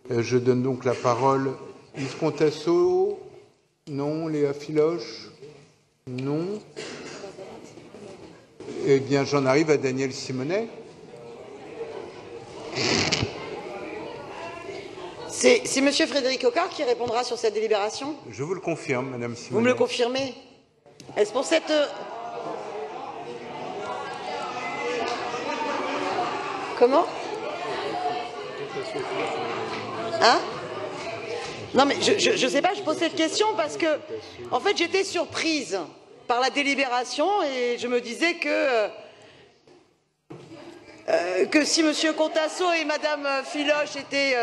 Je donne donc la parole à Yves Contasso. Non. Léa Filoche. Non. Eh bien, j'en arrive à Daniel Simonet. C'est M. Frédéric Coquart qui répondra sur cette délibération? Je vous le confirme, Madame Simonet. Vous me le confirmez? Est-ce pour cette... Comment? Hein? Non mais je sais pas, je pose cette question parce que, en fait, j'étais surprise par la délibération et je me disais que si M. Contasso et Mme Filoche étaient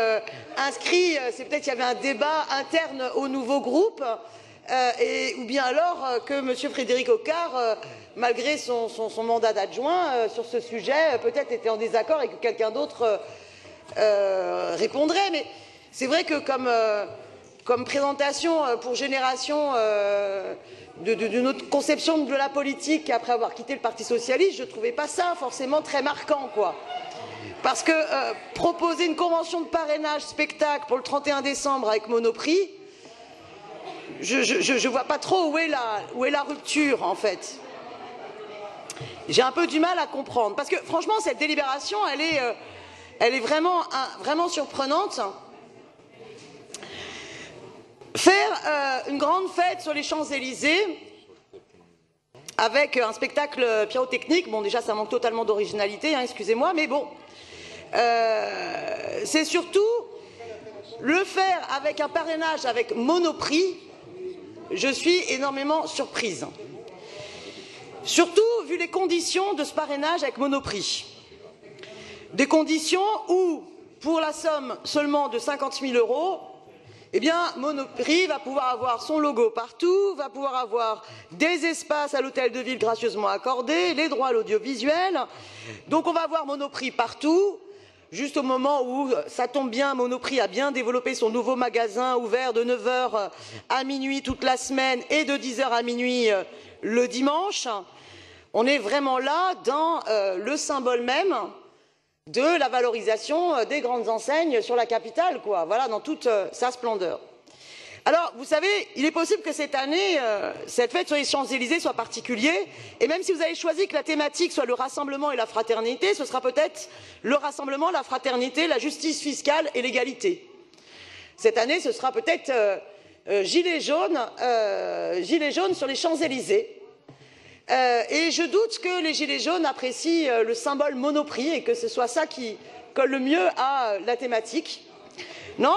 inscrits, c'est peut-être qu'il y avait un débat interne au nouveau groupe, ou bien alors que M. Frédéric Coquart, malgré son mandat d'adjoint sur ce sujet, peut-être était en désaccord et que quelqu'un d'autre répondrait. Mais c'est vrai que comme présentation pour Génération de notre conception de la politique après avoir quitté le Parti socialiste, je ne trouvais pas ça forcément très marquant, quoi. Parce que proposer une convention de parrainage spectacle pour le 31 décembre avec Monoprix, je ne vois pas trop où est la rupture, en fait. J'ai un peu du mal à comprendre. Parce que franchement, cette délibération, elle est vraiment surprenante. Faire une grande fête sur les Champs-Élysées avec un spectacle pyrotechnique, bon déjà ça manque totalement d'originalité, hein, excusez-moi, mais bon, c'est surtout le faire avec un parrainage avec Monoprix, je suis énormément surprise. Surtout vu les conditions de ce parrainage avec Monoprix. Des conditions où, pour la somme seulement de 50 000 €, eh bien, Monoprix va pouvoir avoir son logo partout, va pouvoir avoir des espaces à l'hôtel de ville gracieusement accordés, les droits à l'audiovisuel. Donc on va avoir Monoprix partout. Juste au moment où, ça tombe bien, Monoprix a bien développé son nouveau magasin ouvert de 9 h à minuit toute la semaine et de 10 h à minuit le dimanche. On est vraiment là dans le symbole même de la valorisation des grandes enseignes sur la capitale, quoi. Voilà, dans toute sa splendeur. Alors, vous savez, il est possible que cette année, cette fête sur les Champs-Élysées soit particulière, et même si vous avez choisi que la thématique soit le rassemblement et la fraternité, ce sera peut-être le rassemblement, la fraternité, la justice fiscale et l'égalité. Cette année, ce sera peut-être gilets jaunes sur les Champs-Élysées. Et je doute que les gilets jaunes apprécient le symbole Monoprix et que ce soit ça qui colle le mieux à la thématique. Non,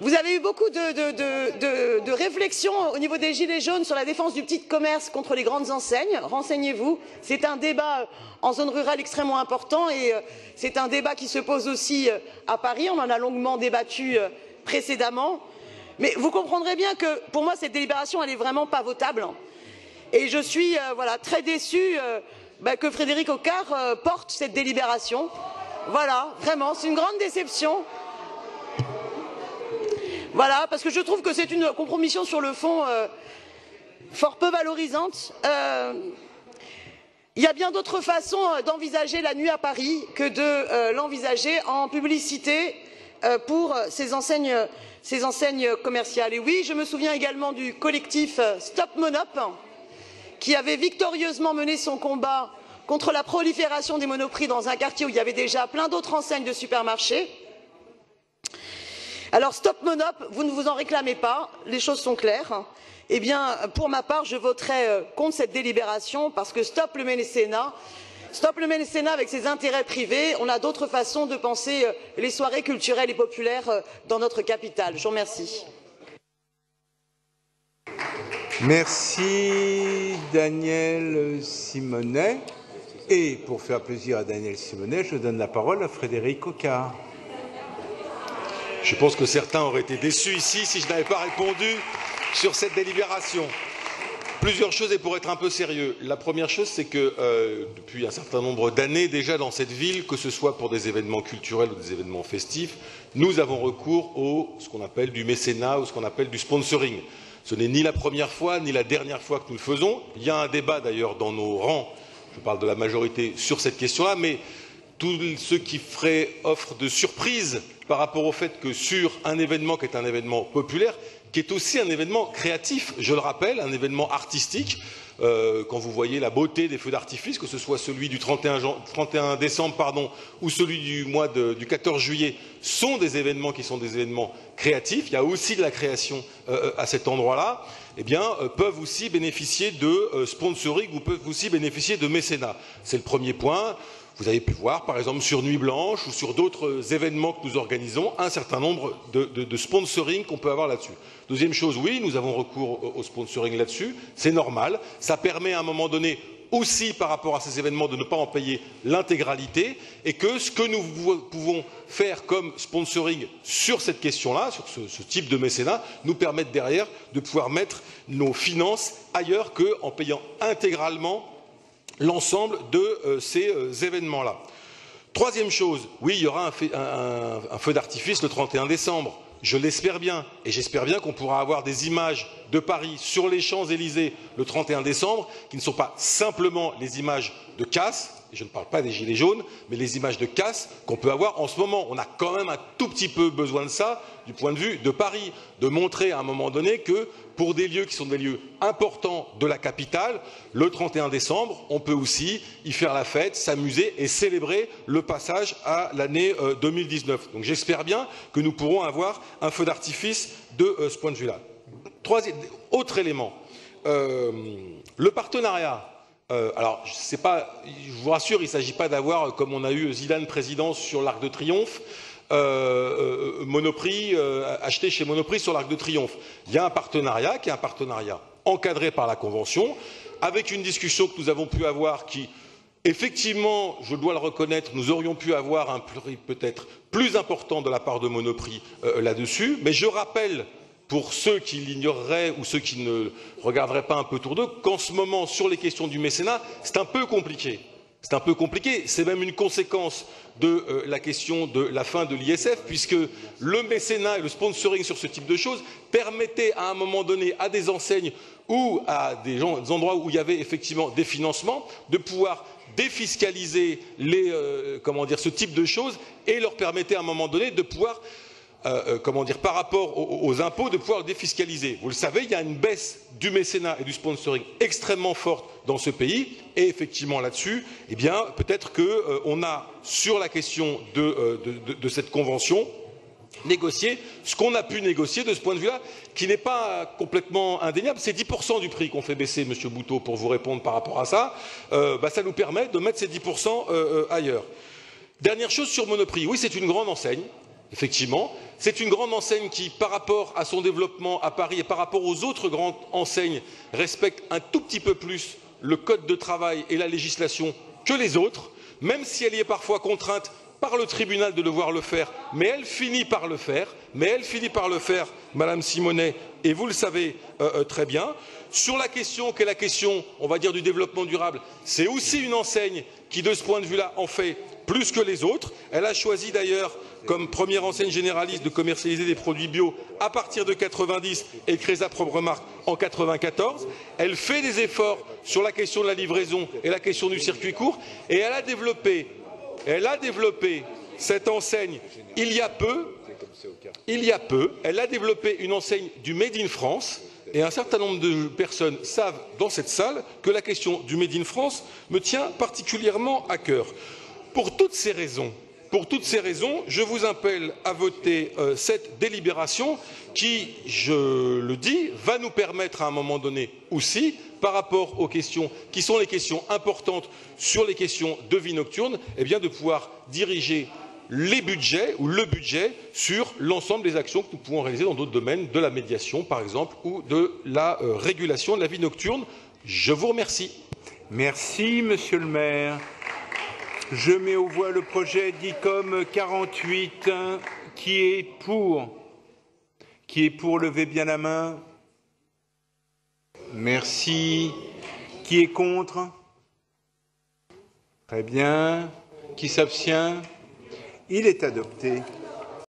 vous avez eu beaucoup de réflexions au niveau des gilets jaunes sur la défense du petit commerce contre les grandes enseignes. Renseignez-vous, c'est un débat en zone rurale extrêmement important et c'est un débat qui se pose aussi à Paris. On en a longuement débattu précédemment. Mais vous comprendrez bien que pour moi cette délibération elle n'est vraiment pas votable. Et je suis voilà, très déçue que Frédéric Coquart porte cette délibération. Voilà, vraiment, c'est une grande déception. Voilà, parce que je trouve que c'est une compromission sur le fond fort peu valorisante. Il y a bien d'autres façons d'envisager la nuit à Paris que de l'envisager en publicité pour ces enseignes commerciales. Et oui, je me souviens également du collectif Stop Monop, qui avait victorieusement mené son combat contre la prolifération des monoprix dans un quartier où il y avait déjà plein d'autres enseignes de supermarchés. Alors Stop Monop, vous ne vous en réclamez pas, les choses sont claires. Eh bien, pour ma part, je voterai contre cette délibération parce que stop le mécénat avec ses intérêts privés. On a d'autres façons de penser les soirées culturelles et populaires dans notre capitale. Je vous remercie. Merci Daniel Simonet. Et pour faire plaisir à Daniel Simonet, je donne la parole à Frédéric Coquart. Je pense que certains auraient été déçus ici si je n'avais pas répondu sur cette délibération. Plusieurs choses et pour être un peu sérieux. La première chose, c'est que depuis un certain nombre d'années déjà dans cette ville, que ce soit pour des événements culturels ou des événements festifs, nous avons recours au ce qu'on appelle du mécénat ou ce qu'on appelle du sponsoring. Ce n'est ni la première fois ni la dernière fois que nous le faisons. Il y a un débat d'ailleurs dans nos rangs, je parle de la majorité, sur cette question-là, mais tous ceux qui feraient offre de surprise par rapport au fait que sur un événement qui est un événement populaire, qui est aussi un événement créatif, je le rappelle, un événement artistique, quand vous voyez la beauté des feux d'artifice, que ce soit celui du 31 décembre ou celui du 14 juillet, sont des événements qui sont des événements créatifs. Il y a aussi de la création à cet endroit-là. Eh bien, peuvent aussi bénéficier de sponsoring ou peuvent aussi bénéficier de mécénat. C'est le premier point. Vous avez pu voir, par exemple, sur Nuit Blanche ou sur d'autres événements que nous organisons, un certain nombre de sponsoring qu'on peut avoir là-dessus. Deuxième chose, oui, nous avons recours au sponsoring là-dessus, c'est normal. Ça permet à un moment donné aussi, par rapport à ces événements, de ne pas en payer l'intégralité et que ce que nous pouvons faire comme sponsoring sur cette question-là, sur ce type de mécénat, nous permette derrière de pouvoir mettre nos finances ailleurs qu'en payant intégralement l'ensemble de ces événements-là. Troisième chose, oui, il y aura un feu d'artifice le 31 décembre. Je l'espère bien, et j'espère bien qu'on pourra avoir des images de Paris sur les Champs-Élysées le 31 décembre, qui ne sont pas simplement les images de casse, et je ne parle pas des gilets jaunes, mais les images de casse qu'on peut avoir en ce moment. On a quand même un tout petit peu besoin de ça, du point de vue de Paris, de montrer à un moment donné que pour des lieux qui sont des lieux importants de la capitale, le 31 décembre, on peut aussi y faire la fête, s'amuser et célébrer le passage à l'année 2019. Donc j'espère bien que nous pourrons avoir un feu d'artifice de ce point de vue-là. Autre élément, le partenariat. Alors, je vous rassure, il ne s'agit pas d'avoir, comme on a eu Zidane président sur l'Arc de Triomphe, Monoprix, acheté chez Monoprix sur l'Arc de Triomphe. Il y a un partenariat qui est un partenariat encadré par la Convention, avec une discussion que nous avons pu avoir qui, effectivement, je dois le reconnaître, nous aurions pu avoir un prix peut-être plus important de la part de Monoprix là-dessus, mais je rappelle, pour ceux qui l'ignoreraient ou ceux qui ne regarderaient pas un peu autour d'eux, qu'en ce moment, sur les questions du mécénat, c'est un peu compliqué. C'est un peu compliqué, c'est même une conséquence de la question de la fin de l'ISF, puisque le mécénat et le sponsoring sur ce type de choses permettaient à un moment donné à des enseignes ou à des endroits où il y avait effectivement des financements de pouvoir défiscaliser ce type de choses et leur permettait à un moment donné de pouvoir par rapport aux impôts, de pouvoir le défiscaliser. Vous le savez, il y a une baisse du mécénat et du sponsoring extrêmement forte dans ce pays, et effectivement là-dessus, eh bien, peut-être qu'on a, sur la question de cette convention, négocié ce qu'on a pu négocier de ce point de vue-là, qui n'est pas complètement indéniable. C'est 10% du prix qu'on fait baisser, Monsieur Bouteau, pour vous répondre par rapport à ça. Ça nous permet de mettre ces 10% ailleurs. Dernière chose sur Monoprix. Oui, c'est une grande enseigne. Effectivement, c'est une grande enseigne qui, par rapport à son développement à Paris et par rapport aux autres grandes enseignes, respecte un tout petit peu plus le code de travail et la législation que les autres, même si elle y est parfois contrainte par le tribunal de devoir le faire, mais elle finit par le faire, Madame Simonet, et vous le savez très bien. Sur la question qui est la question, on va dire, du développement durable, c'est aussi une enseigne qui, de ce point de vue-là, en fait plus que les autres. Elle a choisi d'ailleurs, comme première enseigne généraliste, de commercialiser des produits bio à partir de 90 et de créer sa propre marque en 94. Elle fait des efforts sur la question de la livraison et la question du circuit court, et elle a développé cette enseigne il y a peu, elle a développé une enseigne du Made in France, et un certain nombre de personnes savent dans cette salle que la question du Made in France me tient particulièrement à cœur. Pour toutes ces raisons, je vous appelle à voter cette délibération qui, je le dis, va nous permettre à un moment donné aussi, par rapport aux questions qui sont les questions importantes sur les questions de vie nocturne, eh bien de pouvoir diriger les budgets ou le budget sur l'ensemble des actions que nous pouvons réaliser dans d'autres domaines, de la médiation par exemple, ou de la régulation de la vie nocturne. Je vous remercie. Merci, Monsieur le maire. Je mets aux voix le projet d'ICOM 48. Qui est pour? Qui est pour? Levez bien la main. Merci. Qui est contre? Très bien. Qui s'abstient? Il est adopté.